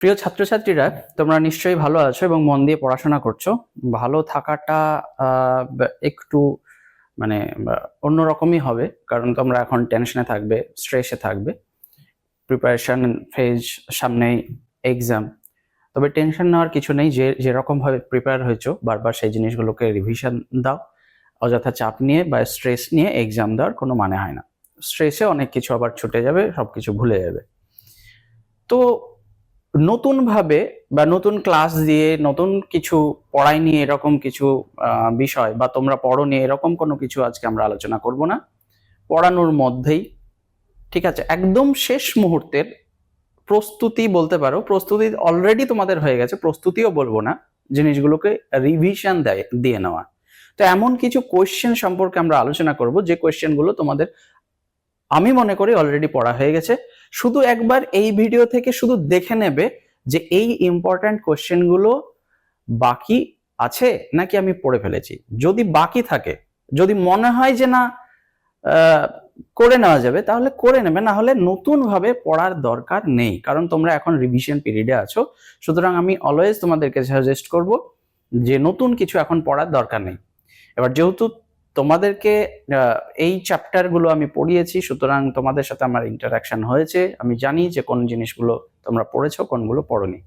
প্রিয় ছাত্রছাত্রীরা, তোমরা নিশ্চয়ই ভালো আছো এবং মন দিয়ে পড়াশোনা করছো। ভালো থাকাটা একটু মানে অন্যরকমই হবে, কারণ তোমরা এখন টেনশনে থাকবে, স্ট্রেসে থাকবে। প্রিপারেশন ফেজ সামনেই, এক্সাম। তবে টেনশন নেওয়ার কিছু নেই। যেরকম ভাবে প্রিপেয়ার হয়েছো, বারবার সেই জিনিসগুলোকে রিভিশন দাও। অযথা চাপ নিয়ে বা স্ট্রেস নিয়ে এক্সাম দেওয়ার কোনো মানে হয় না। স্ট্রেসে অনেক কিছু আবার ছুটে যাবে, সবকিছু ভুলে যাবে। তো নতুন ভাবে বা নতুন ক্লাস দিয়ে নতুন কিছু পড়াই নিয়ে এরকম কিছু বিষয় বা তোমরা পড়ো নিয়ে এরকম কোনো কিছু আজকে আমরা আলোচনা করব না। পড়ানোর মধ্যেই, ঠিক আছে, একদম শেষ মুহূর্তের প্রস্তুতি বলতে পারো। প্রস্তুতি অলরেডি তোমাদের হয়ে গেছে, প্রস্তুতিও বলবো না, জিনিসগুলোকে রিভিশন দিয়ে নেওয়া। তো এমন কিছু কোয়েশ্চেন সম্পর্কে আমরা আলোচনা করব যে কোয়েশ্চেনগুলো তোমাদের আমি মনে করি অলরেডি পড়া হয়ে গেছে। শুধু একবার এই ভিডিও থেকে শুধু দেখে নেবে যে এই ইম্পর্ট্যান্ট কোয়েশ্চেনগুলো বাকি আছে নাকি আমি পড়ে ফেলেছি। যদি বাকি থাকে, যদি মনে হয় যে না করে নেওয়া যাবে, তাহলে করে নেবে, না হলে নতুন ভাবে পড়ার দরকার নেই, কারণ তোমরা এখন রিভিশন পিরিয়ডে আছো। সুতরাং আমি অলওয়েজ তোমাদেরকে সাজেস্ট করব যে নতুন কিছু এখন পড়ার দরকার নেই। এবার যেহেতু তোমাদেরকে এই চ্যাপ্টারগুলো আমি পড়িয়েছি, সুতরাং তোমাদের সাথে আমার ইন্টারাকশন হয়েছে, আমি জানি যে কোন জিনিসগুলো তোমরা পড়েছো, কোনগুলো পড়োনি।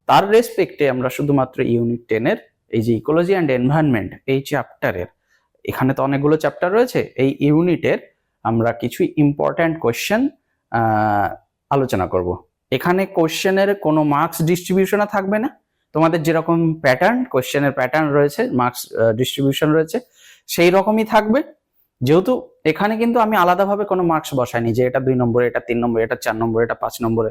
তার রেসপেক্টে আমরা শুধুমাত্র ইউনিট 10-এর এই যে ইকোলজি অ্যান্ড এনভায়রনমেন্ট এই চ্যাপ্টারের, এখানে তো অনেকগুলো চ্যাপ্টার রয়েছে, এই ইউনিটের আমরা কিছু ইম্পর্ট্যান্ট কোয়েশ্চেন আলোচনা করব। এখানে কোয়েশ্চেনের কোনো মার্কস ডিস্ট্রিবিউশনও থাকবে না। তোমাদের যেরকম প্যাটার্ন, কোয়েশ্চেনের প্যাটার্ন রয়েছে, মার্কস ডিস্ট্রিবিউশন রয়েছে, সেই রকমই থাকবে। যেহেতু এখানে কিন্তু আমি আলাদাভাবে কোনো মার্কস বসাইনি যে এটা 2 নম্বরে, এটা 3 নম্বরে, এটা 4 নম্বরে, এটা 5 নম্বরে,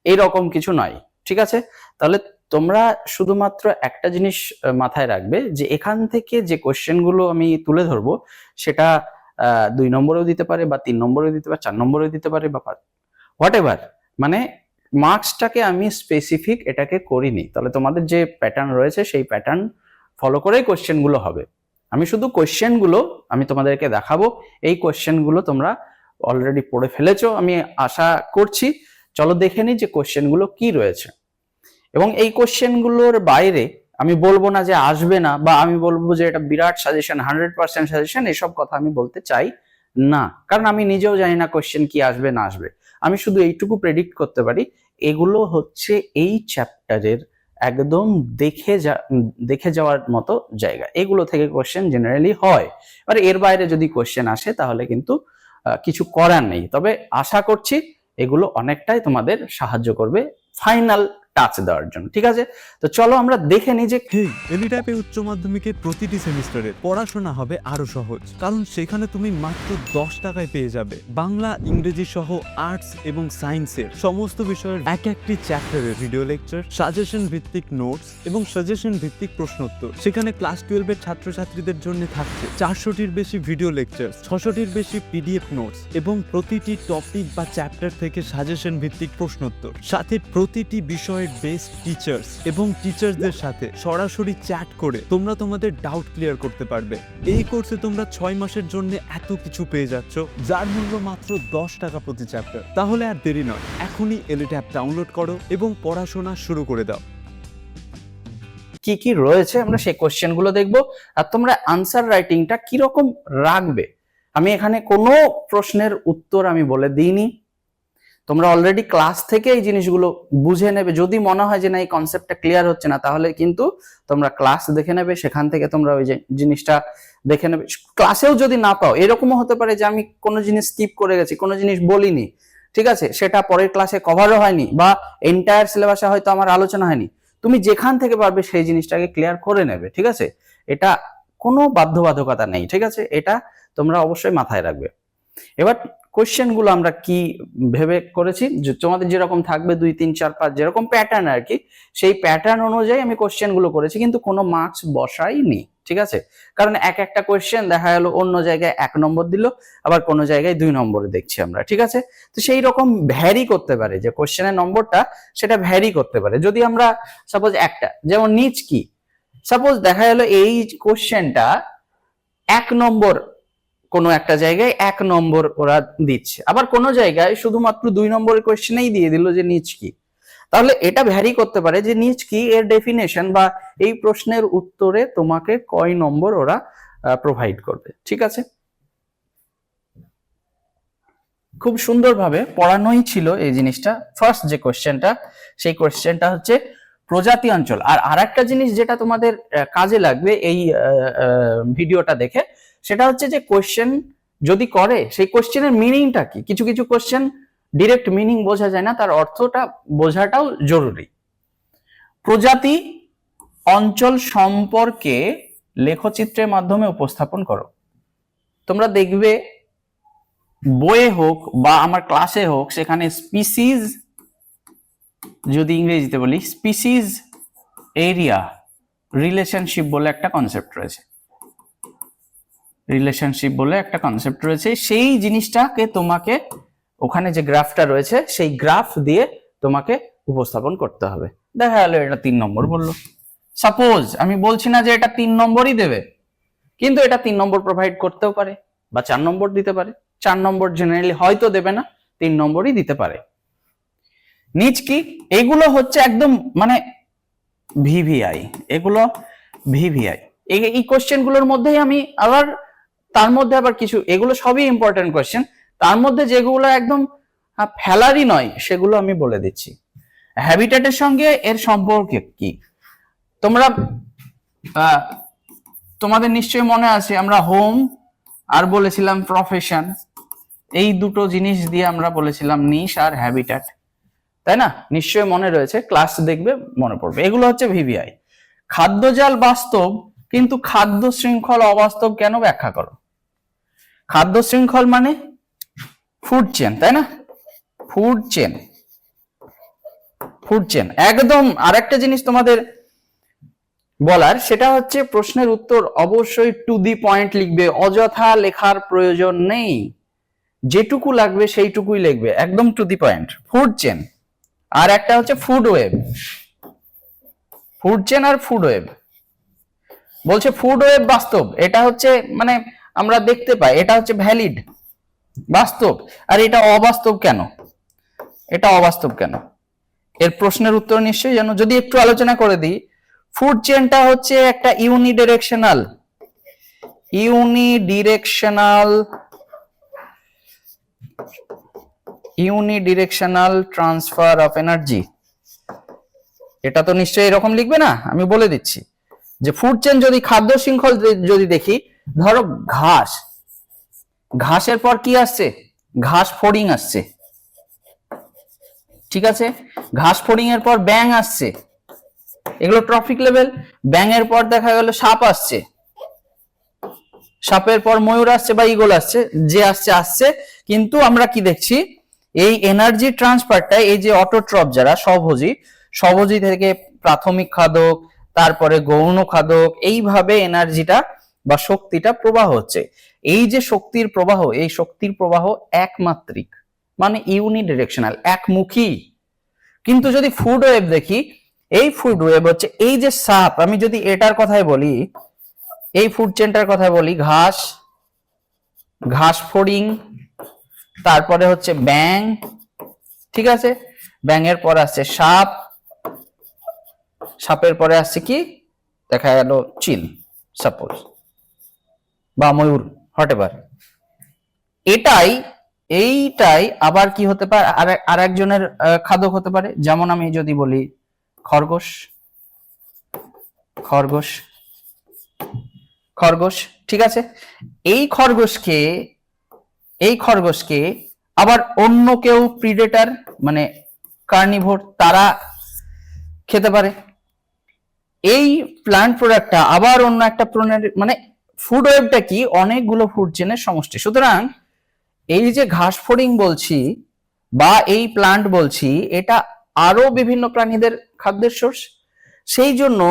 এইরকম কিছু নয়। ঠিক আছে? তাহলে তোমরা শুধুমাত্র একটা জিনিস মাথায় রাখবে যে এখান থেকে যে কোয়েশ্চেনগুলো আমি তুলে ধরবো সেটা 2 নম্বরেও দিতে পারে, বা 3 নম্বরেও দিতে পারে, 4 নম্বরেও দিতে পারে, বা হোয়াট এভার। মানে মার্কসটাকে আমি স্পেসিফিক এটাকে করিনি। তাহলে তোমাদের যে প্যাটার্ন রয়েছে সেই প্যাটার্ন ফলো করেই কোয়েশ্চেনগুলো হবে। আমি শুধু কোয়েশ্চেনগুলো আমি তোমাদেরকে দেখাবো। এই কোয়েশ্চেনগুলো তোমরা অলরেডি পড়ে ফেলেছো আমি আশা করছি। চলো দেখে নিই যে কোয়েশ্চেনগুলো কি রয়েছে। এবং এই কোয়েশ্চেনগুলোর বাইরে আমি বলবো না যে আসবে না, বা আমি বলবো যে এটা বিরাট সাজেশন, 100% সাজেশন, এসব কথা আমি বলতে চাই না। কারণ আমি নিজেও জানি না কোয়েশ্চেন কি আসবে না আসবে। আমি শুধু এইটুকু প্রেডিক্ট করতে পারি, এগুলো হচ্ছে এই চ্যাপ্টারের একদম দেখে যাওয়ার মতো জায়গা। এগুলো থেকে কোয়েশ্চেন জেনারেলি হয়। আর এর বাইরে যদি কোয়েশ্চেন আসে তাহলে কিন্তু কিছু করার নেই। তবে আশা করছি এগুলো অনেকটাই তোমাদের সাহায্য করবে ফাইনাল টাচ দেওয়ার জন্য। ঠিক আছে? তো চলো আমরা দেখে নিই যে এলিট্যাপে উচ্চ মাধ্যমিকের প্রতিটি সেমিস্টারে পড়াশোনা হবে আরো সহজ, কারণ সেখানে তুমি মাত্র 10 টাকায় পেয়ে যাবে বাংলা, ইংরেজি সহ আর্টস এবং সায়েন্সের সমস্ত বিষয়ের এক একটি চ্যাপ্টারের ভিডিও লেকচার, সাজেশন ভিত্তিক নোটস এবং সাজেশন ভিত্তিক প্রশ্নোত্তর। সেখানে ক্লাস 12-এর ছাত্রছাত্রীদের জন্য থাকছে 400-টির বেশি ভিডিও লেকচার, 600-টির বেশি পিডিএফ নোটস এবং প্রতিটি টপিক বা চ্যাপ্টার থেকে সাজেশন ভিত্তিক প্রশ্নোত্তর, সাথে প্রতিটি বিষয়ের বেস্ট টিচার্স এবং টিচার্সদের সাথে সরাসরি চ্যাট করে তোমরা তোমাদের ডাউট ক্লিয়ার করতে পারবে। এই কোর্সে তোমরা 6 মাসের জন্য এত কিছু পেয়ে যাচ্ছ, যার মূল্য মাত্র 10 টাকা প্রতি চ্যাপ্টার। তাহলে আর দেরি নয়, এখনই এলিট অ্যাপ ডাউনলোড করো এবং পড়াশোনা শুরু করে দাও। কি কি রয়েছে আমরা সেই কোশ্চেন গুলো দেখবো, আর তোমরা আনসার রাইটিংটা কিরকম রাখবে। আমি এখানে কোনো প্রশ্নের উত্তর আমি বলে দিইনি। তোমরা অলরেডি ক্লাস থেকে এই জিনিসগুলো বুঝে নেবে। যদি মনে হয় যে না এই কনসেপ্টটা ক্লিয়ার হচ্ছে না, তাহলে কিন্তু তোমরা ক্লাস দেখে নেবে, সেখান থেকে তোমরা ওই জিনিসটা দেখে নেবে। ক্লাসেও যদি না পাও, এরকমও হতে পারে যে আমি কোনো জিনিস স্কিপ করে গেছি, কোনো জিনিস বলিনি, ঠিক আছে, সেটা পরের ক্লাসে কভারও হয়নি, বা এন্টায়ার সিলেবাসে হয়তো আমার আলোচনা হয়নি। তুমি যেখান থেকে পারবে সেই জিনিসটাকে ক্লিয়ার করে নেবে। ঠিক আছে? এটা কোনো বাধ্যবাধকতা নেই। ঠিক আছে? এটা তোমরা অবশ্যই মাথায় রাখবে। এবার কোশ্চেন গুলো আমরা কি ভেবে করেছি, যে তোমাদের যেরকম থাকবে 2, 3, 4, 5 যেরকম প্যাটার্ন আর কি, সেই প্যাটার্ন অনুযায়ী আমি কোশ্চেন গুলো করেছি, কিন্তু কোনো মার্কস বসাইনি। ঠিক আছে? কারণ এক একটা কোশ্চেন দেখা গেল অন্য জায়গায় 1 নম্বর দিল, আবার কোনো জায়গায় 2 নম্বরে দেখছি আমরা। ঠিক আছে? তো সেই রকম ভ্যারি করতে পারে যে কোশ্চেনের নম্বরটা, সেটা ভ্যারি করতে পারে। যদি আমরা সাপোজ একটা, যেমন নিচ কি, সাপোজ দেখা গেল এই কোশ্চেনটা 1 নম্বর, কোনো একটা জায়গায় 1 নম্বর ওরা দিচ্ছে, আবার কোনো জায়গায় শুধুমাত্র 2 নম্বরের কোয়েশ্চেনেই দিয়ে দিল যে নিচ কি। তাহলে এটা ভ্যারি করতে পারে যে নিচ কি এর ডেফিনেশন বা এই প্রশ্নের উত্তরে তোমাকে কয় নম্বর ওরা প্রোভাইড করবে। ঠিক আছে, খুব সুন্দরভাবে পড়ানোই ছিল এই জিনিসটা। ফার্স্ট যে কোশ্চেনটা, সেই কোশ্চেনটা হচ্ছে প্রজাতি অঞ্চল। আর আরেকটা জিনিস যেটা তোমাদের কাজে লাগবে এই ভিডিওটা দেখে, সেটা হচ্ছে যে কোশ্চেন যদি করে সেই কোশ্চেনের মিনিংটা কি। কিছু কিছু কোশ্চেন ডিরেক্ট মিনিং বোঝা যায় না, তার অর্থটা বোঝাটাও জরুরি। প্রজাতি অঞ্চল সম্পর্কে লেখচিত্রের মাধ্যমে উপস্থাপন করো। তোমরা দেখবে বইয়ে হোক বা আমার ক্লাসে হোক, সেখানে স্পিসিস, যদি ইংরেজিতে বলি স্পিসিস এরিয়া রিলেশনশিপ বলে একটা কনসেপ্ট রয়েছে। রিলেশনশিপ বলে একটা কনসেপ্ট রয়েছে, সেই জিনিসটাকে তোমাকে ওখানে যে গ্রাফটা রয়েছে সেই গ্রাফ দিয়ে তোমাকে উপস্থাপন করতে হবে। দেখা গেল এটা 3 নম্বর বললো। সাপোজ আমি বলছি না যে এটা 3 নম্বরই দেবে, কিন্তু এটা 3 নম্বর প্রোভাইড করতেও পারে বা 4 নম্বর দিতে পারে। 4 নম্বর জেনারেলি হয়তো দেবে না, 3 নম্বরই দিতে পারে। নিচ কি, এগুলো হচ্ছে একদম মানে ভিভিআই, এগুলো ভিভিআই। এই কোশ্চেন গুলোর মধ্যেই আমি আবার তার মধ্যে আবার কিছু, এগুলো সবই ইম্পর্টেন্ট কোশ্চেন, তার মধ্যে যেগুলো একদম ফেলারই নয় সেগুলো আমি বলে দিচ্ছি। হ্যাবিটেটের সঙ্গে এর সম্পর্ক কি, তোমরা তোমাদের নিশ্চয়ই মনে আছে আমরা হোম আর বলেছিলাম প্রফেশন, এই দুটো জিনিস দিয়ে আমরা বলেছিলাম নিশ আর হ্যাবিটেট, তাই না? নিশ্চয়ই মনে রয়েছে, ক্লাস দেখবে মনে পড়বে। এগুলো হচ্ছে ভিভিআই। খাদ্যজাল বাস্তব, কিন্তু খাদ্য শৃঙ্খল অবাস্তব কেন, ব্যাখ্যা করো। খাদ্য শৃঙ্খল মানে ফুড চেন, তাই না? ফুড চেন, ফুড চেন একদম। আরেকটা জিনিস তোমাদের বলার, সেটা হচ্ছে প্রশ্নের উত্তর অবশ্যই টু দি পয়েন্ট লিখবে, অযথা লেখার প্রয়োজন নেই। যেটুকু লাগবে সেইটুকুই লিখবে, একদম to the point. Food chain, আর একটা হচ্ছে ফুড ওয়েব। ফুড চেন আর ফুড ওয়েব বলছে ফুড ওয়েব বাস্তব, এটা হচ্ছে মানে আমরা দেখতে পাই, এটা হচ্ছে ভ্যালিড বাস্তব। আর এটা অবাস্তব কেন, এটা অবাস্তব কেন, এর প্রশ্নের উত্তর নিশ্চয়ই জানো। যদি একটু আলোচনা করে দিই, ফুড চেনটা হচ্ছে একটা ইউনিডিরেকশনাল ট্রান্সফার অফ এনার্জি। এটা তো নিশ্চয়ই এরকম লিখবে না, আমি বলে দিচ্ছি যে ফুড চেন যদি খাদ্য শৃঙ্খল যদি দেখি, ধরো ঘাস, ঘাসের পর কি আসছে, ঘাস ফড়িং আসছে, ঠিক আছে? ঘাস ফড়িং এর পর ব্যাং আসছে, এগুলো ট্রফিক লেভেল। ব্যাঙের পর দেখা গেল সাপ আসছে, সাপের পর ময়ূর আসছে বা ঈগল আসছে, যে আসছে আসছে। কিন্তু আমরা কি দেখছি, এই এনার্জি ট্রান্সফারটা, এই যে অটোট্রফ যারা স্বভোজী থেকে প্রাথমিক খাদক, তারপরে গৌণ খাদক, এইভাবে এনার্জিটা বা শক্তিটা প্রবাহ হচ্ছে। এই যে শক্তির প্রবাহ, এই শক্তির প্রবাহ একমাত্রিক, মানে ইউনিডিরেকশনাল, একমুখী। কিন্তু যদি ফুড ওয়েভ দেখি, এই ফুড ওয়েভ হচ্ছে এই যে সাপ, আমি যদি এটার কথাই বলি, এই ফুড চেনটার কথা বলি, ঘাস ফড়িং, তারপরে হচ্ছে ব্যাং, ঠিক আছে? ব্যাঙের পরে আসছে সাপ, সাপের পরে আসছে কি, দেখা গেল চিল সাপোজ, বা ময়ূর, হটেভার। এইটাই আবার কি হতে পারে, আর একজনের খাদক হতে পারে। যেমন আমি যদি বলি খরগোশ, ঠিক আছে? এই খরগোশকে আবার অন্য কেউ প্রিডেটর মানে কার্নিভোর, তারা খেতে পারে। এই প্ল্যান্ট প্রোডাক্টটা আবার অন্য একটা মানে ফুড ওয়েবটা কি, অনেকগুলো ফুড চেনের সমষ্টি। সুতরাং এই যে ঘাস ফড়িং বলছি বা এই প্ল্যান্ট বলছি, এটা আরো বিভিন্ন প্রাণীদের খাদ্যের সোর্স। সেই জন্য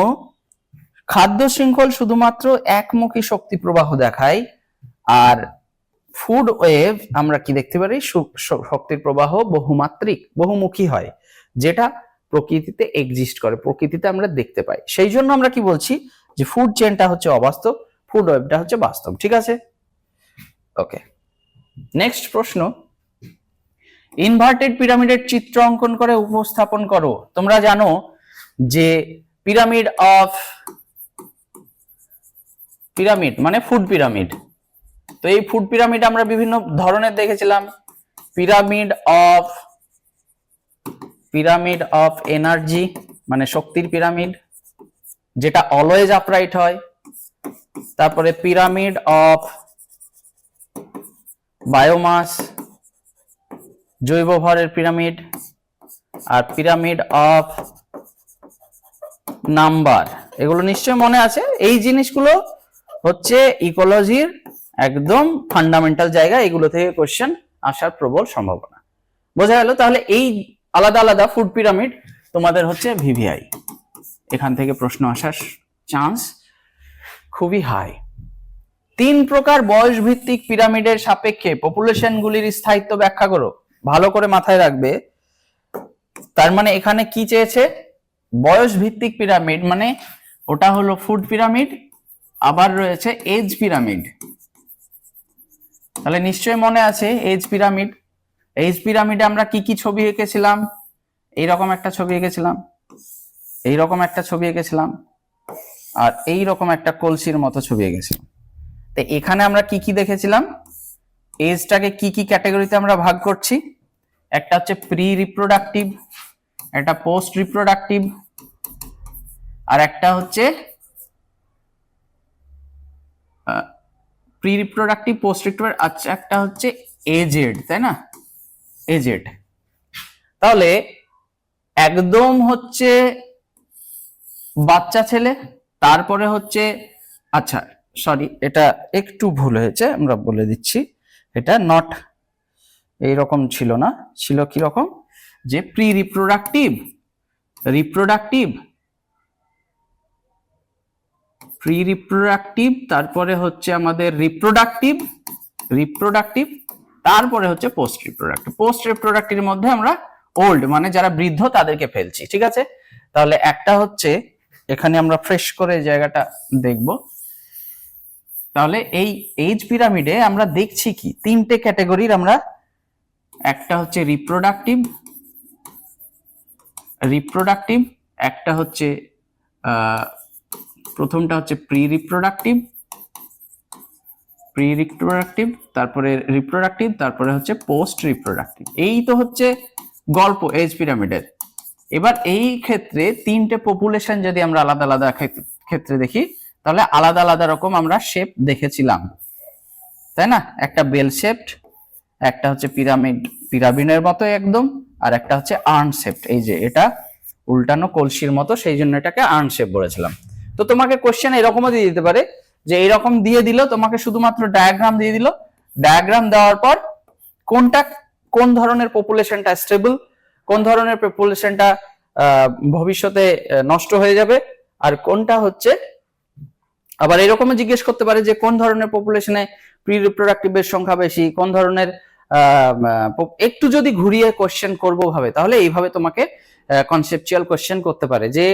খাদ্য শৃঙ্খল শুধুমাত্র একমুখী শক্তি প্রবাহ দেখায়, আর ফুড ওয়েভ আমরা কি দেখতে পারি, শক্তির প্রবাহ বহুমুখী হয়, যেটা প্রকৃতিতে এক্সিস্ট করে, প্রকৃতিতে আমরা দেখতে পাই। সেই জন্য আমরা কি বলছি যে ফুড চেনটা হচ্ছে অবাস্তব, ফুড ওয়েবটা হচ্ছে বাস্তব। ঠিক আছে, ওকে। নেক্সট প্রশ্ন, ইনভার্টেড পিরামিডের চিত্র অঙ্কন করে উপস্থাপন করো। তোমরা জানো যে পিরামিড মানে ফুড পিরামিড। তো এই ফুড পিরামিড আমরা বিভিন্ন ধরনের দেখেছিলাম। পিরামিড অফ এনার্জি মানে শক্তির পিরামিড, যেটা অলওয়েজ আপরাইট হয়। তারপরে পিরামিড অফ বায়োমাস, জৈব ভরের পিরামিড। আর পিরামিড অফ নাম্বার, এগুলো নিশ্চয় মনে আছে। এই জিনিসগুলো হচ্ছে ইকোলজির একদম ফান্ডামেন্টাল জায়গা, এগুলো থেকে কোশ্চেন আসার প্রবল সম্ভাবনা। বোঝা গেল? তাহলে এই আলাদা আলাদা ফুড পিরামিড তোমাদের হচ্ছে ভিভিআই, এখান থেকে প্রশ্ন আসার চান্স খুবই হাই। 3 প্রকার বয়স ভিত্তিক পিরামিডের সাপেক্ষে পপুলেশনগুলির স্থায়িত্ব ব্যাখ্যা করো। ভালো করে মাথায় রাখবে, তার মানে এখানে কি চেয়েছে? বয়স ভিত্তিক পিরামিড মানে ওটা হলো ফুড পিরামিড, আবার রয়েছে এজ পিরামিড। তাহলে নিশ্চয় মনে আছে এজ পিরামিড। এজ পিরামিডে আমরা কি কি ছবি এঁকেছিলাম? এইরকম একটা ছবি এঁকেছিলাম, এইরকম একটা ছবি এঁকেছিলাম, আর এইরকম একটা কলসির মতো ছবি এঁকেছিলাম। তো এখানে আমরা কি কি দেখেছিলাম? এজটাকে কি কি ক্যাটাগরিতে আমরা ভাগ করছি? একটা হচ্ছে প্রি রিপ্রোডাক্টিভ, একটা পোস্ট রিপ্রোডাক্টিভ, আর একটা হচ্ছে প্রি রিপ্রোডাক্টিভ, পোস্ট রিপ্রোডাক্টিভ, আচ্ছা একটা হচ্ছে এজেড, তাই না? এজেড। তাহলে একদম হচ্ছে বাচ্চা ছেলে, তারপরে হচ্ছে, আচ্ছা সরি এটা একটু ভুল হয়েছে, আমরা বলে দিচ্ছি। এটা নট এইরকম ছিল না, ছিল কি রকম, যে প্রি রিপ্রোডাক্টিভ, প্রি রিপ্রোডাক্টিভ, তারপরে হচ্ছে আমাদের রিপ্রোডাক্টিভ, তারপরে হচ্ছে পোস্ট রিপ্রোডাক্টিভ। পোস্ট রিপ্রোডাক্টিভের মধ্যে আমরা ওল্ড মানে যারা বৃদ্ধ তাদেরকে ফেলছি, ঠিক আছে? তাহলে একটা হচ্ছে, এখানে আমরা ফ্রেশ করে জায়গাটা দেখব। তাহলে এই এজ পিরামিডে আমরা দেখছি কি 3টে ক্যাটাগরির আমরা, একটা হচ্ছে রিপ্রোডাক্টিভ, একটা হচ্ছে প্রথমটা হচ্ছে প্রি রিপ্রোডাক্টিভ, তারপরে রিপ্রোডাক্টিভ, তারপরে হচ্ছে পোস্ট রিপ্রোডাক্টিভ। এই তো হচ্ছে গল্প এজ পিরামিডের। এবার এই ক্ষেত্রে 3টে পপুলেশন যদি আমরা আলাদা আলাদা ক্ষেত্রে দেখি, তাহলে আলাদা আলাদা রকম আমরা শেপ দেখেছিলাম, তাই না? একটা বেল শেপড, একটা হচ্ছে পিরামিডের মতো একদম, আর একটা হচ্ছে আর্ন শেপড। এই যে এটা উল্টানো কলসির মতো, সেই জন্য এটাকে আর্ন শেপ বলেছিলাম। তো তোমাকে কোশ্চেন এরকমও দিয়ে দিতে পারে, যে এইরকম দিয়ে দিল, তোমাকে শুধুমাত্র ডায়াগ্রাম দিয়ে দিল, ডায়াগ্রাম দেওয়ার পর কোন ধরনের পপুলেশনটা স্টেবল, কোন ধরনের পপুলেশনটা ভবিষ্যতে নষ্ট হয়ে যাবে, আর কোনটা হচ্ছে, আবার এরকমও জিজ্ঞেস করতে পারে যে কোন ধরনের পপুলেশনে প্রি রিপ্রোডাক্টিভের সংখ্যা বেশি, কোন ধরনের, একটু যদি ঘুরিয়ে কোশ্চেন করবো ভাবে, তাহলে এইভাবে তোমাকে কনসেপচুয়াল কোশ্চেন করতে পারে। যে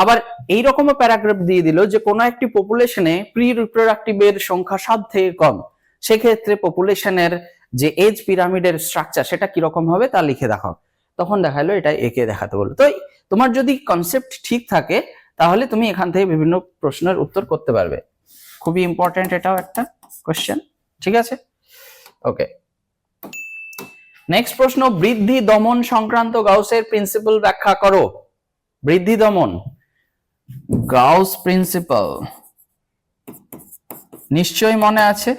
আবার এইরকমও প্যারাগ্রাফ দিয়ে দিল যে কোনো একটি পপুলেশনে প্রি রিপ্রোডাক্টিভের সংখ্যা 7 থেকে কম, সেক্ষেত্রে পপুলেশনের যে এজ পিরামিডের স্ট্রাকচার সেটা কিরকম হবে তা লিখে দেখাও। তখন দেখালো এটা এঁকে দেখাতে বললো। তো তোমার যদি কনসেপ্ট ঠিক থাকে তাহলে তুমি এখান থেকে বিভিন্ন প্রশ্নের উত্তর করতে পারবে। খুবই ইম্পর্টেন্ট এটাও একটা কোশ্চেন, ঠিক আছে? ওকে, নেক্সট প্রশ্ন, বৃদ্ধি দমন সংক্রান্ত গাউসের প্রিন্সিপাল ব্যাখ্যা করো। বৃদ্ধি দমন, গাউস প্রিন্সিপাল নিশ্চয়ই মনে আছে।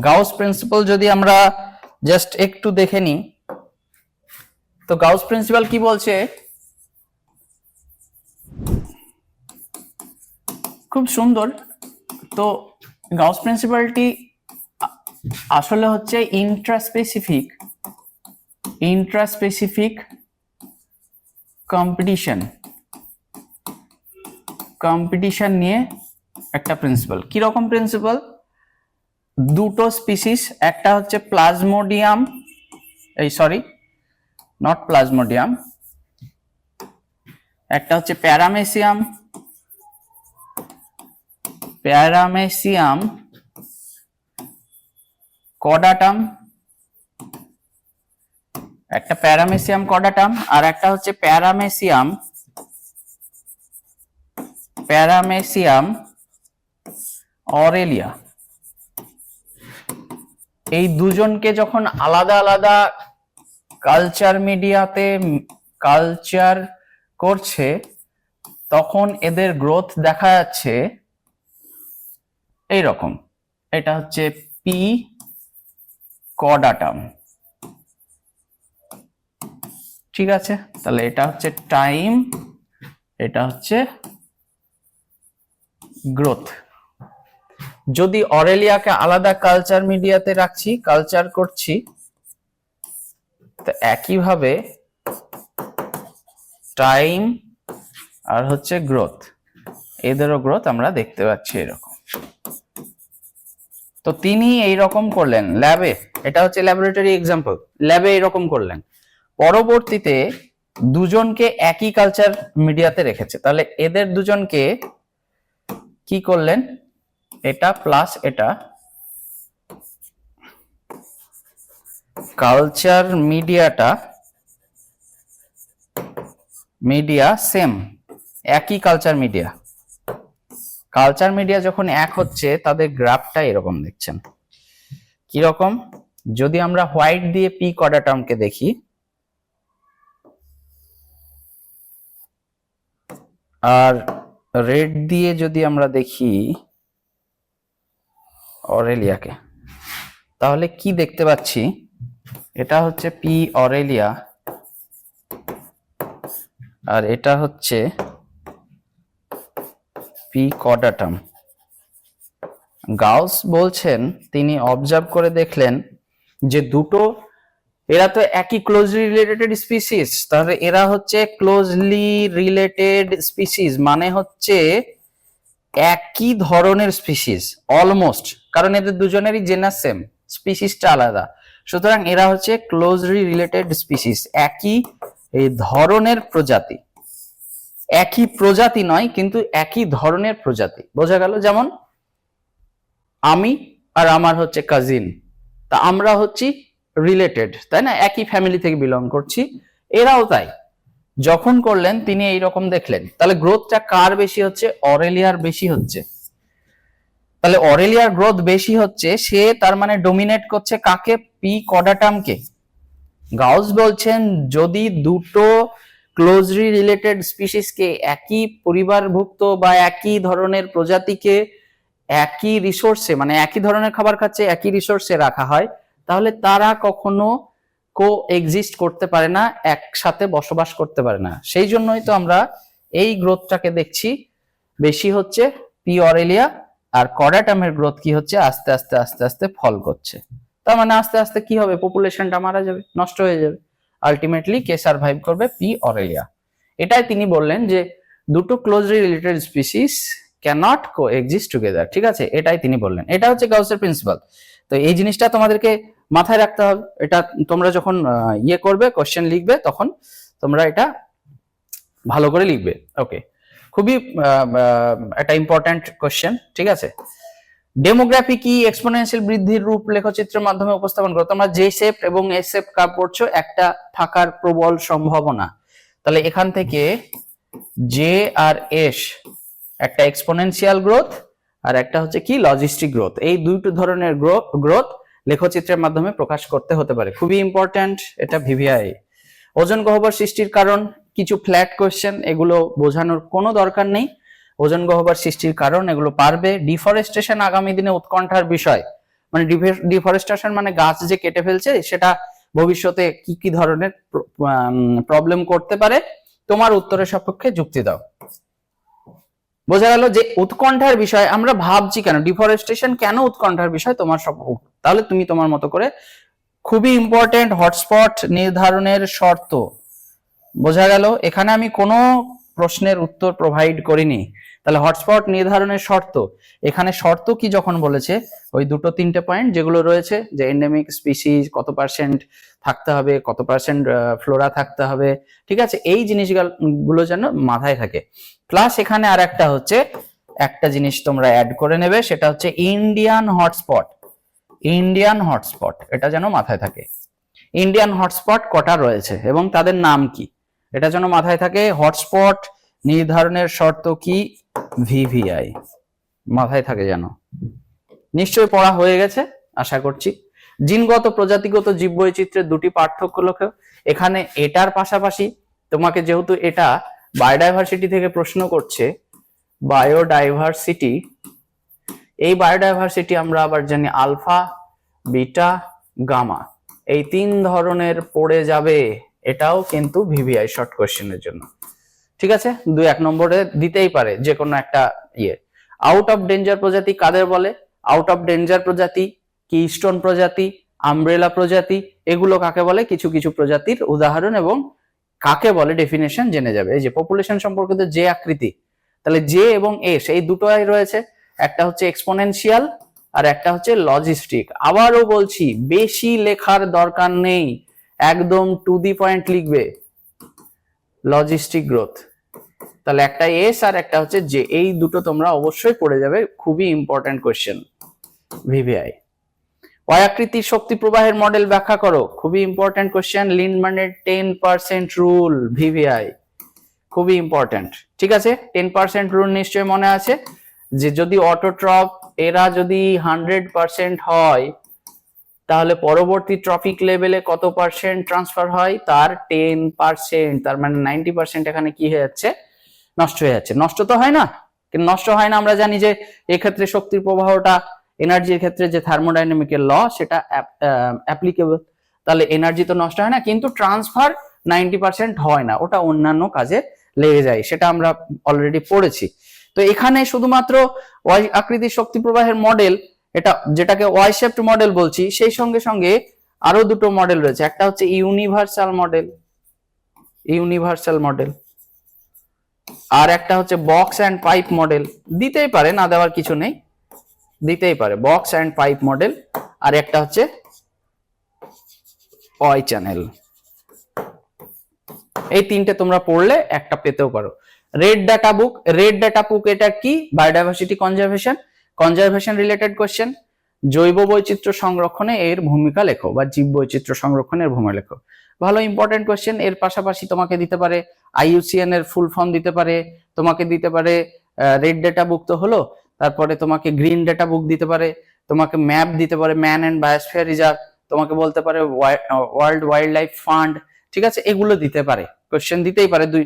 গাউস প্রিন্সিপাল যদি আমরা জাস্ট একটু দেখে নিই, তো গাউস প্রিন্সিপাল কি বলছে, খুব সুন্দর। তো গাউস প্রিন্সিপালটি আসলে হচ্ছে ইন্ট্রাস্পেসিফিক কম্পিটিশন নিয়ে একটা প্রিন্সিপাল। কি রকম প্রিন্সিপাল? দুটো স্পিসিস, একটা হচ্ছে প্লাজমোডিয়াম, নট প্লাজমোডিয়াম, একটা হচ্ছে প্যারামেসিয়াম কডাটাম, একটা প্যারামেসিয়াম কর্ডাটাম আর একটা হচ্ছে প্যারামেসিয়াম অরেলিয়া। এই দুজনকে যখন আলাদা আলাদা কালচার মিডিয়াতে কালচার করছে তখন এদের গ্রোথ দেখা যাচ্ছে এইরকম। এটা হচ্ছে পি কর্ডাটাম, ঠিক আছে। তাহলে এটা হচ্ছে টাইম, এটা হচ্ছে গ্রোথ। যদি অরেলিয়াকে আলাদা কালচার মিডিয়াতে রাখছি, কালচার করছি, তো একইভাবে টাইম আর হচ্ছে গ্রোথ, এদেরও গ্রোথ আমরা দেখতে পাচ্ছি এরকম। তো তিনি এইরকম করলেন ল্যাবে, এটা হচ্ছে ল্যাবরেটরি এক্সাম্পল, ল্যাবে এইরকম করলেন। পরবর্তীতে দুজনকে একই কালচার মিডিয়াতে রেখেছে, তাহলে এদের দুজনকে কি করলেন, এটা প্লাস এটা, কালচার মিডিয়া সেম, একই কালচার মিডিয়া যখন এক হচ্ছে তাদের গ্রাফটা এরকম দেখছেন। কিরকম, যদি আমরা হোয়াইট দিয়ে পি কর্ডাটামকে দেখি আর রেড দিয়ে যদি আমরা দেখি অরেলিয়াকে, তাহলে কি দেখতে পাচ্ছি, এটা হচ্ছে পি অরেলিয়া আর এটা হচ্ছে পি কর্ডাটাম। গাউস বলছেন তিনি অবজার্ভ করে দেখলেন যে দুটো, এরা তো একই ক্লোজলি রিলেটেড স্পিসিস, তাহলে এরা হচ্ছে ক্লোজলি রিলেটেড স্পিসিস মানে হচ্ছে একই ধরনের স্পিসিস অলমোস্ট, কারণ এদের দুজনেরই জেনাস সেম, স্পিসিসটা আলাদা, সুতরাং এরা হচ্ছে ক্লোজলি রিলেটেড স্পিসিস, একই এই ধরনের প্রজাতি, একই প্রজাতি নয় কিন্তু একই ধরনের প্রজাতি, বোঝা গেল। যেমন আমি আর আমার হচ্ছে কাজিন, তা আমরা হচ্ছি রিলেটেড, তাই না, একই ফ্যামিলি থেকে বিলং করছি, এরাও তাই। যখন করলেন তিনি এইরকম দেখলেন, তাহলে গ্রোথটা কার বেশি হচ্ছে, অরেলিয়ার বেশি হচ্ছে। তাহলে অরেলিয়ার গ্রোথ বেশি হচ্ছে, সে তার মানে ডোমিনেট করছে কাকে, পি কর্ডাটামকে। গাউস বলছেন যদি দুটো ক্লোজলি রিলেটেড স্পিসিসকে, একই পরিবারভুক্ত বা একই ধরনের প্রজাতিকে একই রিসোর্সে, মানে একই ধরনের খাবার খাচ্ছে একই রিসোর্সে রাখা হয়, তাহলে তারা কখনো কো এক্সিস্ট করতে পারে না, একসাথে বসবাস করতে পারে না। সেই জন্যই তো আমরা এই গ্রোথটাকে দেখছি বেশি হচ্ছে পি অরেলিয়া, আর কর্ডাটামের গ্রোথ কি হচ্ছে, আস্তে আস্তে আস্তে আস্তে ফল করছে। তার মানে আস্তে আস্তে কি হবে, পপুলেশনটা মারা যাবে, নষ্ট হয়ে যাবে, আলটিমেটলি কে সার্ভাইভ করবে, পি অরেলিয়া। এটাই তিনি বললেন যে দুটো ক্লোজলি রিলেটেড স্পিসিস ক্যানট কো এক্সিস্ট টুগেদার, ঠিক আছে, এটাই তিনি বললেন। এটা হচ্ছে গাউসের প্রিন্সিপাল। তো এই জিনিসটা তোমাদেরকে মাথায় রাখতে হবে, এটা তোমরা যখন ইয়ে করবে, কোশ্চেন লিখবে, তখন তোমরা এটা ভালো করে লিখবে। ওকে, খুবই একটা ইম্পর্ট্যান্ট কোশ্চেন, ঠিক আছে। ডেমোগ্রাফি কি এক্সপোনেনশিয়াল বৃদ্ধির রূপ লেখচিত্রের মাধ্যমে উপস্থাপন করো। তোমরা যে শেপ এবং এস শেপ কার্ভ পড়ছো, একটা থাকার প্রবল সম্ভাবনা। তাহলে এখান থেকে জে আর এস, একটা এক্সপোনেনশিয়াল গ্রোথ আর একটা হচ্ছে কি লজিস্টিক গ্রোথ, এই দুটো ধরনের গ্রোথ লেখচিত্রের মাধ্যমে প্রকাশ করতে হতে পারে, খুবই ইম্পর্ট্যান্ট এটা ভিভিআই। ওজন গহ্বর সৃষ্টির কারণ, কিছু ফ্ল্যাট কোশ্চেন, এগুলো বোঝানোর কোনো দরকার নেই। ওজন গহ্বর সৃষ্টির কারণ এগুলো পারবে। ডিফরেস্টেশন আগামী দিনে উৎকণ্ঠার বিষয়, মানে ডিফরেস্টেশন মানে গাছ যে কেটে ফেলছে, সেটা ভবিষ্যতে কি কি ধরনের প্রবলেম করতে পারে, তোমার উত্তরের সপক্ষে যুক্তি দাও। বোঝা গেল যে উৎকণ্ঠার বিষয়, আমরা ভাবছি কেন ডিফরেস্টেশন কেন উৎকণ্ঠার বিষয়, তোমার সব, তাহলে তুমি তোমার মতো করে। খুবই ইম্পর্টেন্ট হটস্পট নির্ধারণের শর্ত, বোঝা গেল। এখানে আমি কোনো প্রশ্নের উত্তর প্রোভাইড করিনি, তাহলে হটস্পট নির্ধারণের শর্ত, এখানে শর্ত কি যখন বলেছে, ওই দুটো তিনটে পয়েন্ট যেগুলো রয়েছে, যে এন্ডেমিক স্পিসিস কত পার্সেন্ট থাকতে হবে, কত পার্সেন্ট ফ্লোরা থাকতে হবে, ঠিক আছে, এই জিনিসগুলো যেন মাথায় থাকে। প্লাস এখানে আর একটা হচ্ছে, একটা জিনিস তোমরা অ্যাড করে নেবে, সেটা হচ্ছে ইন্ডিয়ান হটস্পট, এটা যেন মাথায় থাকে। ইন্ডিয়ান হটস্পট কটা রয়েছে এবং তাদের নাম কি, এটা যেন মাথায় থাকে। হটস্পট নির্ধারণের শর্ত কি, ভিভিআই, মাথায় থাকে যেন। নিশ্চয়ই পড়া হয়ে গেছে আশা করছি। জিনগত প্রজাতিগত জীববৈচিত্র্যের দুটি পার্থক্য লক্ষ্য, এখানে এটার পাশাপাশি তোমাকে যেহেতু এটা বায়োডাইভার্সিটি থেকে প্রশ্ন করছে, বায়োডাইভার্সিটি, এই বায়োডাইভার্সিটি আমরা আবার জানি আলফা, বিটা, গামা, এই 3 ধরনের পড়ে যাবে। এটাও কিন্তু ভিভিআই শর্ট কোশ্চেনের জন্য, ঠিক আছে। 2-1 নম্বরে দিতেই পারে যে কোনো একটা ইয়ে। আউট অফ ডেঞ্জার প্রজাতি কাদের বলে, আউট অফ ডেঞ্জার প্রজাতি, কিস্টোন প্রজাতি, আমব্রেলা প্রজাতি, এগুলো কাকে বলে, কিছু কিছু প্রজাতির উদাহরণ এবং কাকে বলে ডেফিনেশন জেনে যাবে। এই যে পপুলেশন সম্পর্কিত যে আকৃতি, তাহলে জে এবং এস এই দুটোই রয়েছে, একটা হচ্ছে এক্সপোনেনশিয়াল আর একটা হচ্ছে লজিস্টিক। আবারও বলছি বেশি লেখার দরকার নেই, একদম টু দি পয়েন্ট লিখবে, লজিস্টিক গ্রোথ। তাহলে একটা এস আর একটা হচ্ছে জে, এই দুটো তোমরা অবশ্যই পড়ে যাবে, খুবই ইম্পর্টেন্ট কোশ্চেন ভিভিআই। অয়াকৃতির শক্তি প্রবাহের মডেল ব্যাখ্যা করো, খুবই ইম্পর্টেন্ট কোশ্চেন, লিন্ডম্যানের 10% রুল, ভিভিআই, খুবই ইম্পর্টেন্ট, ঠিক আছে। 10% রুল নিশ্চয়ই মনে আছে, যে যদি অটোট্রপ এরা যদি 100% হয় তাহলে পরবর্তী ট্রপিক লেভেলে কত পার্সেন্ট ট্রান্সফার হয়, তার 10%, তার মানে 90% এখানে কি হয়ে যাচ্ছে, নষ্ট হয়ে যাচ্ছে। নষ্ট তো হয় না, কিন্তু নষ্ট হয় না আমরা জানি যে এক্ষেত্রে শক্তির প্রবাহটা এনার্জির ক্ষেত্রে যে থার্মোডাইনামিকের ল সেটা অ্যাপ্লিকেবল, তাহলে এনার্জি তো নষ্ট হয় না, কিন্তু ট্রান্সফার 90% হয় না, ওটা অন্যান্য কাজে লেগে যায়, সেটা আমরা অলরেডি পড়েছি। তো এখানে শুধুমাত্র ওয়াই আকৃতির শক্তি প্রবাহের মডেল, এটা যেটাকে ওয়াই শেপড মডেল বলছি, সেই সঙ্গে সঙ্গে আরো দুটো মডেল রয়েছে, একটা হচ্ছে ইউনিভার্সাল মডেল, ইউনিভার্সাল মডেল, আর একটা হচ্ছে বক্স অ্যান্ড পাইপ মডেল। দিতেই পারে, না দেওয়ার কিছু নেই, দিতেই পারে বক্স অ্যান্ড পাইপ মডেল, আর একটা হচ্ছে ওয়াই চ্যানেল। এই তিনটে তোমরা পড়লে একটা পেতেও পারো। Red data book, red data book এটা কি, biodiversity conservation, conservation related question. জৈব বৈচিত্র্য সংরক্ষণে এর ভূমিকা লেখো বা জীব বৈচিত্র্য সংরক্ষণের ভূমিকা লেখো, ভালো ইম্পর্টেন্ট কোশ্চেন। এর পাশাপাশি তোমাকে দিতে পারে আইইউসিএন এর ফুল ফর্ম দিতে পারে, তোমাকে দিতে পারে রেড ডাটা বুক তো হলো, তারপরে তোমাকে গ্রিন ডাটা বুক দিতে পারে, তোমাকে ম্যাপ দিতে পারে, ম্যান অ্যান্ড বায়োস্ফিয়ার রিজার্ভ, তোমাকে বলতে পারে ওয়ার্ল্ড ওয়াইল্ড লাইফ ফান্ড, ঠিক আছে, এগুলো দিতে পারে, কোশ্চেন দিতেই পারে, দুই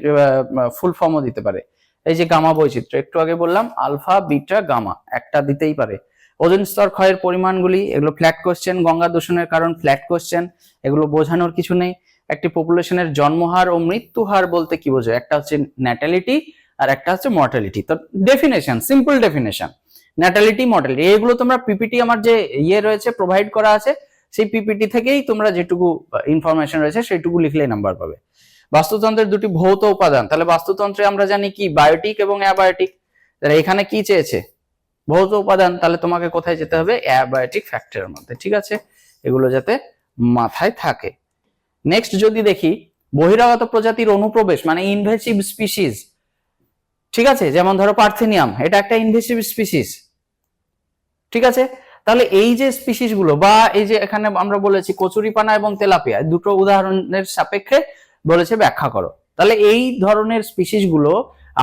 ফুল ফর্মও দিতে পারে। এই যে গামা বৈচিত্র্য একটু আগে বললাম, আলফা বিটা গামা, একটা দিতেই পারে। ওজোন স্তর ক্ষয়ের পরিমাণগুলি, এগুলো ফ্ল্যাট কোশ্চেন, গঙ্গা দূষণের কারণ ফ্ল্যাট কোশ্চেন, এগুলো বোঝানোর কিছু নেই। একটি পপুলেশনের জন্মহার ও মৃত্যু হার বলতে কি বোঝায়, একটা হচ্ছে ন্যাটালিটি আর একটা হচ্ছে মর্টালিটি। তো ডেফিনেশন, সিম্পল ডেফিনেশন, ন্যাটালিটি মর্টালিটি, এগুলো তোমরা পিপিটি আমার যে ইয়ে রয়েছে প্রোভাইড করা আছে, সেই পিপিটি থেকেই তোমরা যেটুকু ইনফরমেশন রয়েছে সেইটুকু লিখলেই নাম্বার পাবে। বাস্তুতন্ত্রের দুটি ভৌত উপাদান, তাহলে বাস্তুতন্ত্রে আমরা জানি কি বায়োটিক এবং অ্যাবায়োটিক, তাহলে এখানে কি চেয়েছে, ভৌত উপাদান, তাহলে তোমাকে কোথায় যেতে হবে, অ্যাবায়োটিক ফ্যাক্টরের মধ্যে, ঠিক আছে, এগুলো যাতে মাথায় থাকে। নেক্সট যদি দেখি বহিরাগত প্রজাতির অনুপ্রবেশ, মানে ইনভেসিভ স্পিসিস, ঠিক আছে, যেমন ধরো পার্থেনিয়াম, এটা একটা ইনভেসিভ স্পিসিস, ঠিক আছে। তাহলে এই যে স্পিসিস গুলো, বা এই যে এখানে আমরা বলেছি কচুরিপানা এবং তেলাপিয়া, দুটো উদাহরণের সাপেক্ষে বলেছে ব্যাখ্যা করো। তাহলে এই ধরনের স্পিসিস গুলো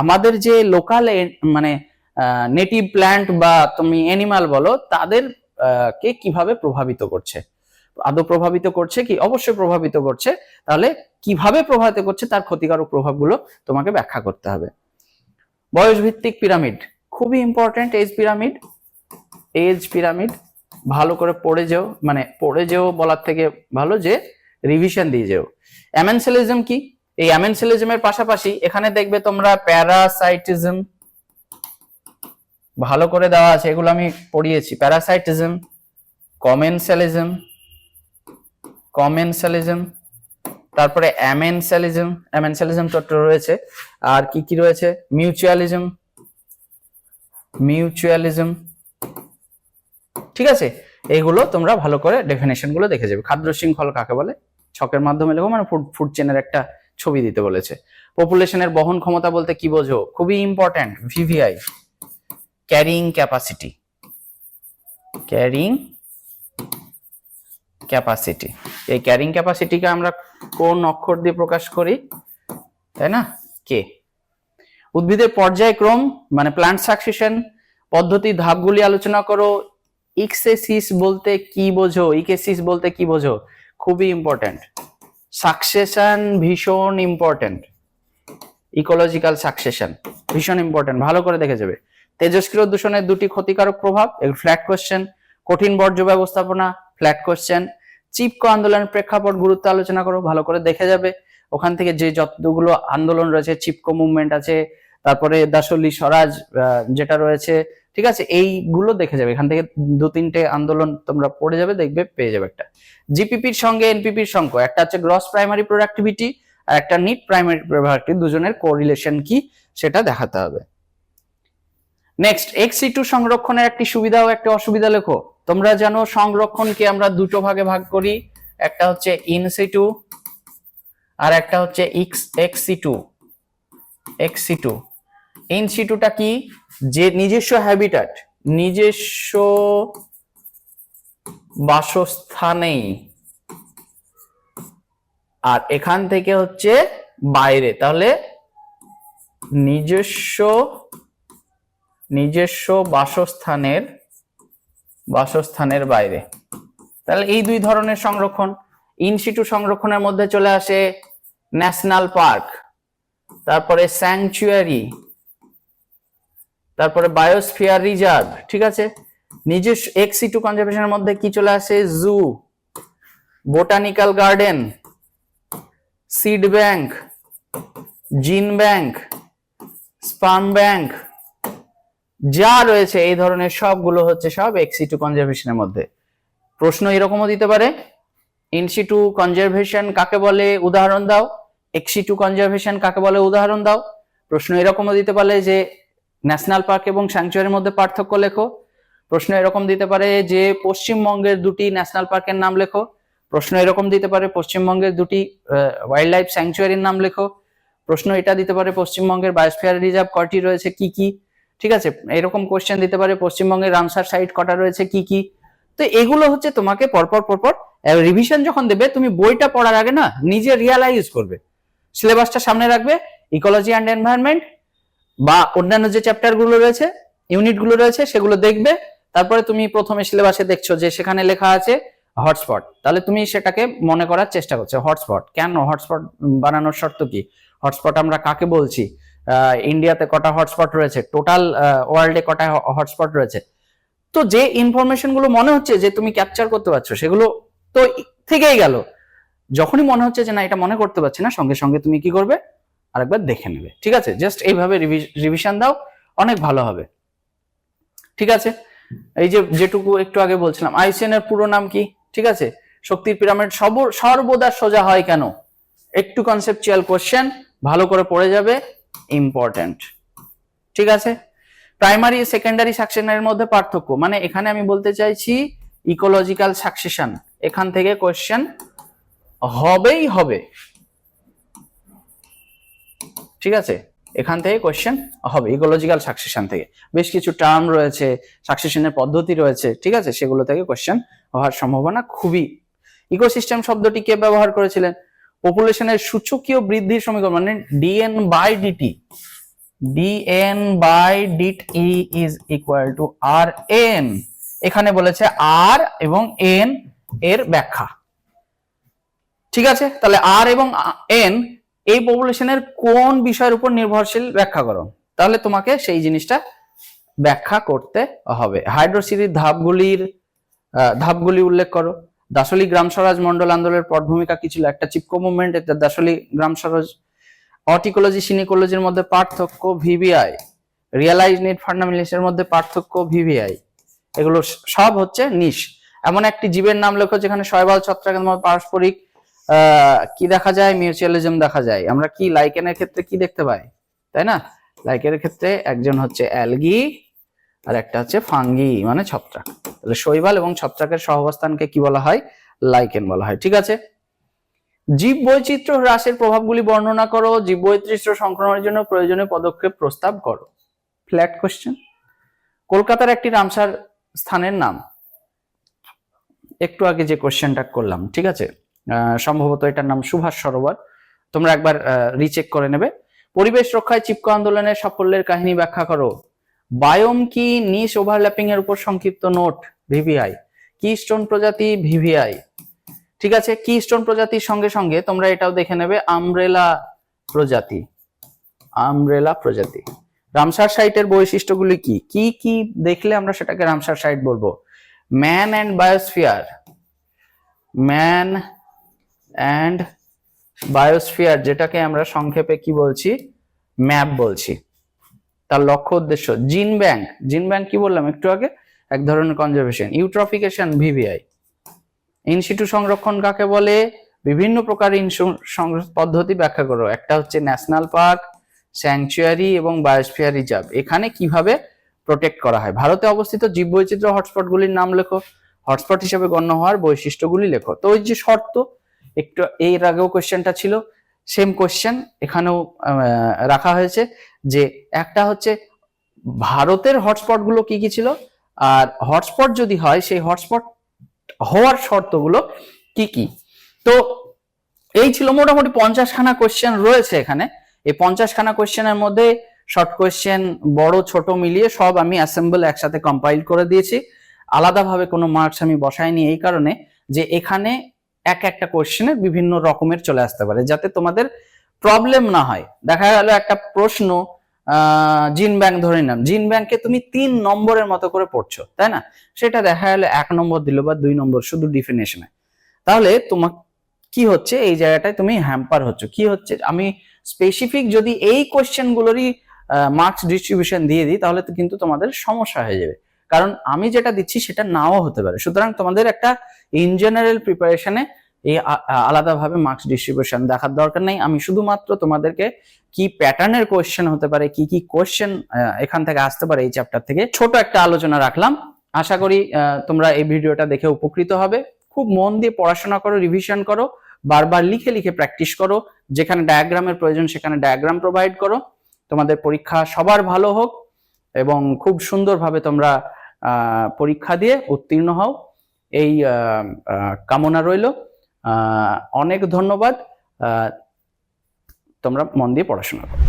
আমাদের যে লোকাল মানে নেটিভ প্ল্যান্ট বা তুমি অ্যানিমাল বলো, তাদের কে কিভাবে প্রভাবিত করছে, আদৌ প্রভাবিত করছে কি, অবশ্যই প্রভাবিত করছে, তাহলে কিভাবে প্রভাবিত করছে তার ক্ষতিকারক প্রভাবগুলো তোমাকে ব্যাখ্যা করতে হবে। বয়স ভিত্তিক পিরামিড, খুবই important, age pyramid, age pyramid ভালো করে পড়ে যেও, মানে পড়ে যেও বলার থেকে ভালো যে রিভিশন দিয়ে যেও। অ্যামেনসেলিজম কি, এই অ্যামেনসেলিজমের পাশাপাশি এখানে দেখবে তোমরা প্যারাসাইটিজম ভালো করে দেওয়া আছে, এগুলো আমি পড়িয়েছি, প্যারাসাইটিজম, কমেনসেলিজম, কমেনসেলিজম, তারপরে অ্যামেনসেলিজম, অ্যামেনসেলিজম তো রয়েছে, আর কি কি রয়েছে, মিউচুয়ালিজম, মিউচুয়ালিজম, ঠিক আছে, এইগুলো তোমরা ভালো করে ডেফিনেশন গুলো দেখে যাবে। খাদ্য শৃঙ্খল কাকে বলে, ছকের মাধ্যমে লেখো, মানে ফুড চেনের একটা ছবি দিতে বলেছে। পপুলেশনের বহন ক্ষমতা বলতে কি বোঝো, খুবই important, VVI, carrying capacity, carrying capacity. এই ক্যারিং ক্যাপাসিটিকে আমরা কোন অক্ষর দিয়ে প্রকাশ করি, তাই না? কে। উদ্ভিদের পর্যায়ক্রম মানে প্ল্যান্ট সাকসেশন পদ্ধতি ধাপগুলি আলোচনা করো। ইকসেসিস বলতে কি বোঝো, ইকেসিস বলতে কি বোঝো, খুবই ইম্পর্টেন্ট। সাকসেশন ভীষণ ইম্পর্টেন্ট, ইকোলজিক্যাল সাকসেশন ভীষণ ইম্পর্টেন্ট, ভালো করে দেখে যাবে। তেজস্ক্রিয় দূষণের দুটি ক্ষতিকারক প্রভাব, এগুলো ফ্ল্যাট কোশ্চেন। কঠিন বর্জ্য ব্যবস্থাপনা, ফ্ল্যাট কোশ্চেন। চিপকো আন্দোলনের প্রেক্ষাপট গুরুত্ব আলোচনা করো, ভালো করে দেখে যাবে। ওখান থেকে যে যতগুলো আন্দোলন রয়েছে, চিপকো মুভমেন্ট আছে, তারপরে দাসল্লি স্বরাজ যেটা রয়েছে, ঠিক আছে, এইগুলো দেখে যাবে। এখান থেকে 2-3টে আন্দোলন তোমরা পড়ে যাবে, দেখবে পেয়ে যাবে একটা। জিপিপির সঙ্গে এনপিপির সংখ্য, একটা হচ্ছে গ্রস প্রাইমারি প্রোডাক্টিভিটি আর একটা নিট প্রাইমারি প্রোডাক্টিভিটি, দুজনের কোরিলেশন কি সেটা দেখাতে হবে। নেক্সট, এক্স-সিটু সংরক্ষণের একটি সুবিধা ও একটি অসুবিধা লেখো। তোমরা জানো সংরক্ষণকে আমরা দুটো ভাগে ভাগ করি, একটা হচ্ছে ইন-সিটু আর একটা হচ্ছে এক্স-সিটু। এক্স-সিটু, ইন-সিটুটা কি, যে নিজস্ব হ্যাবিটাট, নিজস্ব বাসস্থানেই, আর এখান থেকে হচ্ছে বাইরে, তাহলে নিজস্ব বাসস্থানের বাইরে। তাহলে এই দুই ধরনের সংরক্ষণ। ইনসিটু সংরক্ষণের মধ্যে চলে আসে ন্যাশনাল পার্ক, তারপরে স্যাংচুয়ারি, তারপরে বায়োস্ফিয়ার রিজার্ভ, ঠিক আছে। নিজস্ব এক্স-সিটু কনজারভেশনের মধ্যে কি চলে আসে, জু, বোটানিক্যাল গার্ডেন, সিড ব্যাংক, জিন ব্যাংক, স্পার্ম ব্যাংক, যা রয়েছে এই ধরনের সবগুলো হচ্ছে সব এক্স-সিটু কনজারভেশনের মধ্যে। প্রশ্ন এরকমও দিতে পারে, ইন-সিটু কনজারভেশন কাকে বলে উদাহরণ দাও, এক্স-সিটু কনজারভেশন কাকে বলে উদাহরণ দাও। প্রশ্ন এরকমও দিতে পারে যে ন্যাশনাল পার্ক এবং স্যাংচুয়ারির মধ্যে পার্থক্য লেখো। প্রশ্ন এরকম দিতে পারে যে পশ্চিমবঙ্গের দুটি ন্যাশনাল পার্কের নাম লেখো। প্রশ্ন এরকম দিতে পারে পশ্চিমবঙ্গের দুটি ওয়াইল্ড লাইফ স্যাংচুয়ারির নাম লেখো। প্রশ্ন এটা দিতে পারে পশ্চিমবঙ্গের বায়োস্ফিয়ার রিজার্ভ কয়টি রয়েছে, কি কি, ঠিক আছে। এরকম কোশ্চেন দিতে পারে পশ্চিমবঙ্গের রামসার সাইট কটা রয়েছে, কি কি। তো এগুলো হচ্ছে তোমাকে পরপর রিভিশন যখন দেবে, তুমি বইটা পড়ার আগে না নিজে রিয়ালাইজ করবে, সিলেবাসটা সামনে রাখবে, ইকোলজি অ্যান্ড এনভায়রনমেন্ট বা অন্যান্য যে চ্যাপ্টার গুলো রয়েছে, ইউনিট গুলো রয়েছে, সেগুলো দেখবে। তারপরে তুমি প্রথমে সিলেবাসে দেখছো যে সেখানে লেখা আছে হটস্পট, তাহলে তুমি সেটাকে মনে করার চেষ্টা করছো। হটস্পট কেন, হটস্পট বানানোর শর্ত কি, হটস্পট আমরা কাকে বলছি, ইন্ডিয়াতে কটা হটস্পট রয়েছে, টোটাল ওয়ার্ল্ডে কটা হটস্পট রয়েছে। তো যে ইনফরমেশন গুলো মনে হচ্ছে যে তুমি ক্যাপচার করতে পারছো, সেগুলো তো থেকেই গেল। যখনই মনে হচ্ছে যে না এটা মনে করতে পারছি না, সঙ্গে সঙ্গে তুমি কি করবে, আরেকবার দেখে নেবে, ঠিক আছে। জাস্ট এইভাবে রিভিশন দাও, অনেক ভালো হবে, ঠিক আছে। এই যে যেটুকু একটু আগে বলছিলাম, আইসিএন এর পুরো নাম কি, ঠিক আছে। শক্তির পিরামিড সর্বদা সোজা হয় কেন, একটু কনসেপচুয়াল কোশ্চেন, ভালো করে পড়ে যাবে, ইম্পর্টেন্ট, ঠিক আছে। প্রাইমারি সেকেন্ডারি সাকসেশনের মধ্যে পার্থক্য, মানে এখানে আমি বলতে চাইছি ইকোলজিক্যাল সাকসেশন, এখান থেকে কোশ্চেন হবেই হবে, ঠিক আছে। এখান থেকে কোশ্চেন হবে ইকোলজিক্যাল সাকসেশন থেকে, বেশ কিছু টার্ম রয়েছে, সাকসেশনের পদ্ধতি রয়েছে, ঠিক আছে, সেগুলো থেকে কোশ্চেন হওয়ার সম্ভাবনা খুবই। ইকোসিস্টেম শব্দটি কে ব্যবহার করেছিলেন, পপুলেশনের সূচকীয় বৃদ্ধির সমীকরণ, মানে d n by d t, dn by dt is equal to rn, এখানে বলেছে r এবং n এর ব্যাখ্যা, ঠিক আছে। তাহলে r এবং n এই পপুলেশনের কোন বিষয়ের উপর নির্ভরশীল ব্যাখ্যা করো, তাহলে তোমাকে সেই জিনিসটা ব্যাখ্যা করতে হবে। হাইড্রোসিটির ধাপগুলি উল্লেখ করো। দাসলি গ্রাম স্বরাজ মন্ডল আন্দোলনের পটভূমিকা কি ছিল, একটা চিপকো মুভমেন্ট, এটা দাসলি গ্রাম স্বরাজ। অটিকোলজি সিনিকোলজির মধ্যে পার্থক্য, ভিভিআই। রিয়ালাইজ নিট ফান্ডামেন্টালসের মধ্যে পার্থক্য, ভিভিআই। এগুলো সব হচ্ছে নিশ। এমন একটি জীবের নাম লেখো যেখানে শৈবাল ছত্রাকের মধ্যে পারস্পরিক কি দেখা যায়, মিউচুয়ালিজম দেখা যায়। আমরা কি লাইকেনের ক্ষেত্রে কি দেখতে পাই, তাই না, লাইকেনের ক্ষেত্রে একজন হচ্ছে অ্যালগি আর একটা হচ্ছে ফাঙ্গি মানে ছত্রাক। তাহলে শৈবাল এবং ছত্রাকের সহাবস্থানকে কি বলা হয়, লাইকেন বলা হয়, ঠিক আছে। জীব বৈচিত্র্য হ্রাসের প্রভাবগুলি বর্ণনা করো, জীব বৈচিত্র্য সংক্রমণের জন্য প্রয়োজনীয় পদক্ষেপ প্রস্তাব করো। Flat question. কলকাতার একটি রামসার স্থানের নাম, একটু আগে যে কোশ্চেনটা করলাম, ঠিক আছে, সম্ভবত এটার নাম সুভাষ সরোবর, তোমরা একবার রিচেক করে নেবে। পরিবেশ রক্ষায় চিপকো আন্দোলনের সাফল্যের কাহিনী ব্যাখ্যা করো। বায়োম কি, নিচ ওভারল্যাপিং এর উপর সংক্ষিপ্ত নোট, ভিভিআই। কি স্টোন প্রজাতি, ভিভিআই। ঠিক আছে, কি স্টোন প্রজাতির সঙ্গে সঙ্গে তোমরা এটাও দেখে নেবে আমব্রেলা প্রজাতি, আমব্রেলা প্রজাতি। রামসার সাইটের বৈশিষ্ট্যগুলি কি কি কি দেখলে আমরা সেটাকে রামসার সাইট বলবো? Man and biosphere, man and biosphere, যেটাকে আমরা সংক্ষেপে কি বলছি, ম্যাপ বলছি। তার লক্ষ্য উদ্দেশ্য, জিন ব্যাংক, জিন ব্যাংক কি বললাম একটু আগে, এক ধরনের কনজারভেশন। ইউট্রফিকেশন, ভিভিআই। ইনসিটু সংরক্ষণ কাকে বলে? বিভিন্ন প্রকার পদ্ধতি ব্যাখ্যা করো। একটা হচ্ছে ন্যাশনাল পার্ক, স্যাংচুয়ারি এবং বায়োস্ফিয়ার রিজার্ভ। এখানে কিভাবে প্রোটেক্ট করা হয়। ভারতে অবস্থিত জীববৈচিত্র্য হটস্পটগুলির নাম লেখো। হটস্পট হিসেবে গণ্য হওয়ার বৈশিষ্ট্যগুলি লেখো। তো ওই যে শর্ত, একটু এর আগেও কোশ্চেনটা ছিল, সেম কোশ্চেন এখানেও রাখা হয়েছে, যে একটা হচ্ছে ভারতের হটস্পট গুলো কি কি ছিল, আর হটস্পট যদি হয় সেই হটস্পট হওয়ার শর্তগুলো কি কি। তো এই ছিল মোটামুটি 50খানা কোশ্চেন রয়েছে এখানে। এই 50খানা কোশ্চেনের মধ্যে শর্ট কোশ্চেন বড় ছোট মিলিয়ে সব আমি অ্যাসেম্বল একসাথে কম্পাইল করে দিয়েছি। আলাদাভাবে কোনো মার্কস আমি বসাইনি, এই কারণে যে এখানে এক একটা কোশ্চেনে বিভিন্ন রকমের চলে আসতে পারে, যাতে তোমাদের প্রবলেম না হয়। দেখা গেল একটা প্রশ্ন জিন ব্যাংক ধরে নিলাম, জিন ব্যাংকে তুমি 3 নম্বরের মতো করে পড়ছো, তাই না? সেটা দেখা গেল 1 নম্বর দিল বা 2 নম্বর শুধু ডিফিনেশনে। তাহলে তোমার কি হচ্ছে, এই জায়গাটায় তুমি হ্যাম্পার হচ্ছে। কি হচ্ছে, আমি স্পেসিফিক যদি এই কোশ্চেন গুলোরই মার্কস ডিস্ট্রিবিউশন দিয়ে দিই, তাহলে তো কিন্তু তোমাদের সমস্যা হয়ে যাবে, কারণ আমি যেটা দিচ্ছি সেটা নাও হতে পারে। সুতরাং তোমাদের একটা ইন জেনারেল প্রিপারেশনে এই আলাদাভাবে মার্কস ডিস্ট্রিবিউশন দেখার দরকার নেই। আমি শুধুমাত্র তোমাদেরকে কি প্যাটার্নের কোশ্চেন হতে পারে, কি কি কোশ্চেন এখান থেকে আসতে পারে এই চ্যাপ্টার থেকে ছোট একটা আলোচনা রাখলাম। আশা করি তোমরা এই ভিডিওটা দেখে উপকৃত হবে। খুব মন দিয়ে পড়াশোনা করো, রিভিশন করো, বারবার লিখে লিখে প্র্যাকটিস করো। যেখানে ডায়াগ্রামের প্রয়োজন সেখানে ডায়াগ্রাম প্রোভাইড করো। তোমাদের পরীক্ষা সবার ভালো হোক এবং খুব সুন্দরভাবে তোমরা পরীক্ষা দিয়ে উত্তীর্ণ হও, এই কামনা রইল। অনেক ধন্যবাদ। তোমরা মন দিয়ে পড়াশোনা করো।